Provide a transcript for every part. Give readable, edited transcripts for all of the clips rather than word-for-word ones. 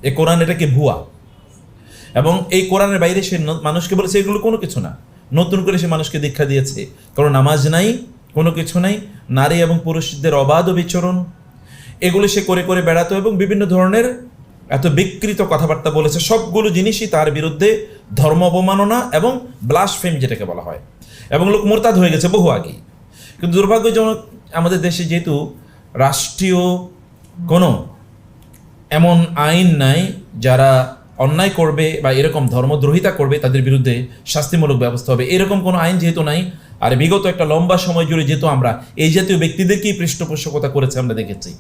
এই কোরআন এটাকে ভুয়া, এবং এই কোরআনের বাইরে সে মানুষকে বলেছে এগুলো কোনো কিছু না। নতুন করে সে মানুষকে দীক্ষা দিয়েছে কোনো নামাজ নাই, কোনো কিছু নাই, নারী এবং পুরুষদের অবাধ বিচরণ এগুলো সে করে করে বেড়াতো, এবং বিভিন্ন ধরনের এত বিকৃত কথাবার্তা বলেছে। সবগুলো জিনিসই তার বিরুদ্ধে ধর্ম অবমাননা এবং ব্লাসফেম যেটাকে বলা হয়, এবং লোক মোরতাদ হয়ে গেছে বহু আগেই। কিন্তু দুর্ভাগ্যজনক আমাদের দেশে যেহেতু রাষ্ট্রীয় কোনো এমন আইন নাই, যারা অন্যায় করবে বা এরকম ধর্মদ্রোহিতা করবে তাদের বিরুদ্ধে শাস্তিমূলক ব্যবস্থা হবে, এরকম কোনো আইন যেহেতু নাই, আর বিগত একটা লম্বা সময় জুড়ে যেহেতু আমরা এই জাতীয় ব্যক্তিদেরকেই পৃষ্ঠপোষকতা করেছে, আমরা দেখেছি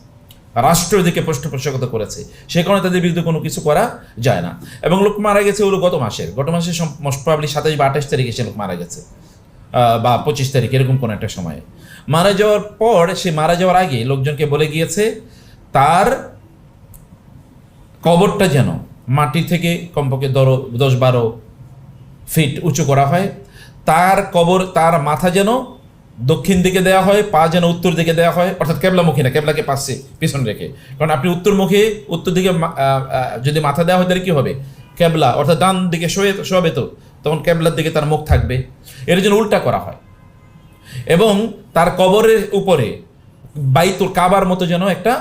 রাষ্ট্র এদিকে পৃষ্ঠপোষকতা করেছে, সে কারণে তাদের বিরুদ্ধে কোনো কিছু করা যায় না। এবং লোক মারা গেছে ওগুলো গত মাসে মোস্ট প্রবাবলি 27 বা 28 তারিখে সে লোক মারা গেছে, বা 25 তারিখ এরকম কোনো একটা সময়ে মারা যাওয়ার পর, সে মারা যাওয়ার আগে লোকজনকে বলে গিয়েছে তার কবরটা যেন মাটি থেকে কমপক্ষে 10-12 ফিট উঁচু করা হয়, তার কবর, তার মাথা যেন দক্ষিণ দিকে দেওয়া হয়, পা যেন উত্তর দিকে দেওয়া হয়, অর্থাৎ কেবলামুখী না, কেবলাকে পাশে পিছন রেখে। কারণ আপনি উত্তর দিকে যদি মাথা দেওয়া হয় তাহলে কী হবে, কেবলা অর্থাৎ ডান দিকে শোয়াবে, তো তখন কেবলার দিকে তার মুখ থাকবে, এর জন্য উল্টা করা হয়। এবং তার কবরের উপরে বাইতুল কাবার মতো যেন একটা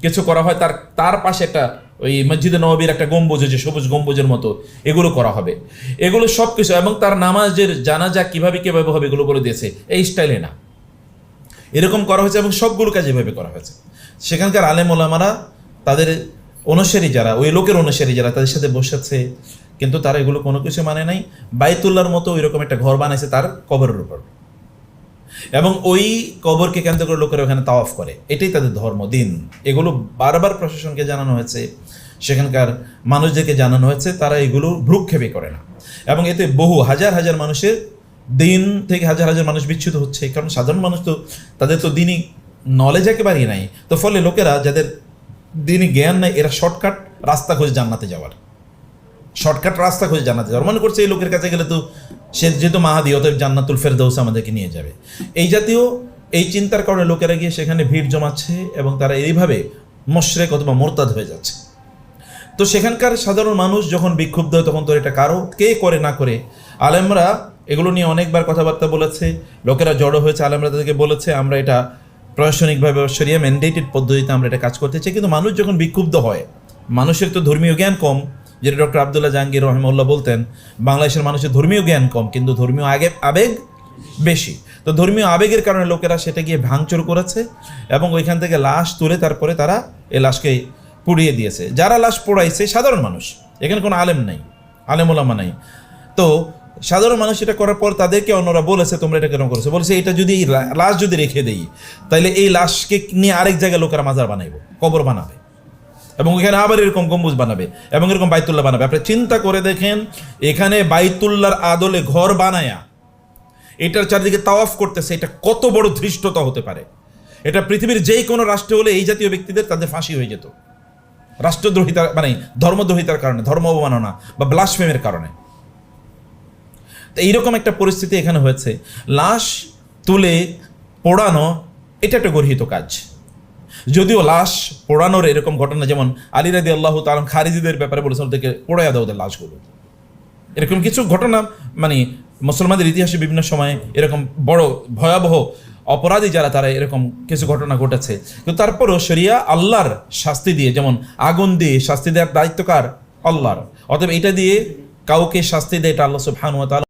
কিছু করা হয়, তার পাশে একটা ওই মসজিদে নববীর একটা গম্বুজ, যে সবুজ গম্বুজের মতো, এগুলো করা হবে। এগুলো সব কিছু, এবং তার নামাজের জানাজা কিভাবে হবে এগুলো বলে দিয়েছে, এই স্টাইলে না, এরকম করা হয়েছে, এবং সবগুলো কাজ এভাবে করা হয়েছে। সেখানকার আলেম ওলামারা তাদের অনুসারী যারা, ওই লোকের অনুসারী যারা, তাদের সাথে বসেছে, কিন্তু তারা এগুলো কোনো কিছু মানে নাই। বাইতুল্লাহর মতো ওইরকম একটা ঘর বানাইছে তার কবরের উপর, এবং ওই কবরকে কেন্দ্র করে লোকেরা ওখানে তাওয়াফ করে, এটাই তাদের ধর্ম দিন। এগুলো বারবার প্রশাসনকে জানানো হয়েছে, সেখানকার মানুষদেরকে জানানো হয়েছে, তারা এগুলো ভ্রুক্ষেপই করে না, এবং এতে বহু হাজার হাজার মানুষের দিন থেকে হাজার হাজার মানুষ বিচ্যুত হচ্ছে। কারণ সাধারণ মানুষ তো, তাদের তো দিনই নলেজ একেবারেই নাই, তো ফলে লোকেরা যাদের দিনই জ্ঞান নাই, এরা শর্টকাট রাস্তা খুঁজে জান্নাতে যাওয়ার, মনে করছে এই লোকের কাছে গেলে তো সে যেহেতু মাহাদি, অতএব জান্নাতুল ফেরদৌস আমাদেরকে নিয়ে যাবে। এই জাতীয় এই চিন্তার কারণে লোকেরা গিয়ে সেখানে ভিড় জমাচ্ছে, এবং তারা এইভাবে মুশরিক অথবা মুরতাদ হয়ে যাচ্ছে। তো সেখানকার সাধারণ মানুষ যখন বিক্ষুব্ধ হয়, তখন তো এটা কে করে না করে, আলেমরা এগুলো নিয়ে অনেকবার কথাবার্তা বলেছে, লোকেরা জড়ো হয়েছে, আলেমরা তাদেরকে বলেছে আমরা এটা প্রশাসনিকভাবে শরিয়া ম্যান্ডেটেড পদ্ধতিতে আমরা এটা কাজ করতে চাই। কিন্তু মানুষ যখন বিক্ষুব্ধ হয়, মানুষের তো ধর্মীয় জ্ঞান কম, যেটা ডক্টর আবদুল্লাহ জাহাঙ্গীর রহমাহুল্লাহ বলতেন, বাংলাদেশের মানুষের ধর্মীয় জ্ঞান কম কিন্তু ধর্মীয় আবেগ বেশি। তো ধর্মীয় আবেগের কারণে লোকেরা সেটা গিয়ে ভাঙচুর করেছে, এবং ওইখান থেকে লাশ তুলে তারপরে তারা এই লাশকে পুড়িয়ে দিয়েছে। যারা লাশ পোড়াইছে সাধারণ মানুষ, এখানে কোনো আলেম নাই, আলেম ওলামা নাই। তো সাধারণ মানুষ এটা করার পর তাদেরকে অন্যরা বলেছে তোমরা এটা কেন করেছো, বলেছে এটা যদি লাশ যদি রেখে দেই, তাহলে এই লাশকে নিয়ে আরেক জায়গায় লোকেরা মাজার বানাইবো, কবর বানাবে, এবং এখানে আবার এরকম গম্বুজ বানাবে, এবং এরকম বাইতুল্লাহ বানাবে। আপনি চিন্তা করে দেখেন, এখানে বাইতুল্লাহর আদলে ঘর বানায়া এটার চারিদিকে তাওয়াফ করতেছে, এটা কত বড় ধৃষ্টতা হতে পারে। এটা পৃথিবীর যেই কোনো রাষ্ট্রে হলে এই জাতীয় ব্যক্তিদের তাদের ফাঁসি হয়ে যেত, রাষ্ট্রদ্রোহিতার মানে ধর্মদ্রোহিতার কারণে, ধর্ম অবমাননা বা ব্লাসফেমের কারণে। তো এইরকম একটা পরিস্থিতি এখানে হয়েছে। লাশ তুলে পোড়ানো এটা একটা গর্হিত কাজ, যদিও লাশ পোড়ানোর এরকম ঘটনা যেমন আলী রাদিয়াল্লাহু তাআলা খারিজিদের ব্যাপারে বলেছেন ওদেরকে পোড়াইয়া দাও ওদের লাশগুলো, এরকম কিছু ঘটনা মানে মুসলমানদের ইতিহাসে বিভিন্ন সময়ে এরকম বড় ভয়াবহ অপরাধী যারা, তারা এরকম কিছু ঘটনা ঘটেছে। কিন্তু তারপরও শরিয়া আল্লাহর শাস্তি দিয়ে, যেমন আগুন দিয়ে শাস্তি দেওয়ার দায়িত্ব কার? আল্লাহর। অতএব এটা দিয়ে কাউকে শাস্তি দেয় এটা আল্লাহ সুবহানাহু ওয়া তাআলা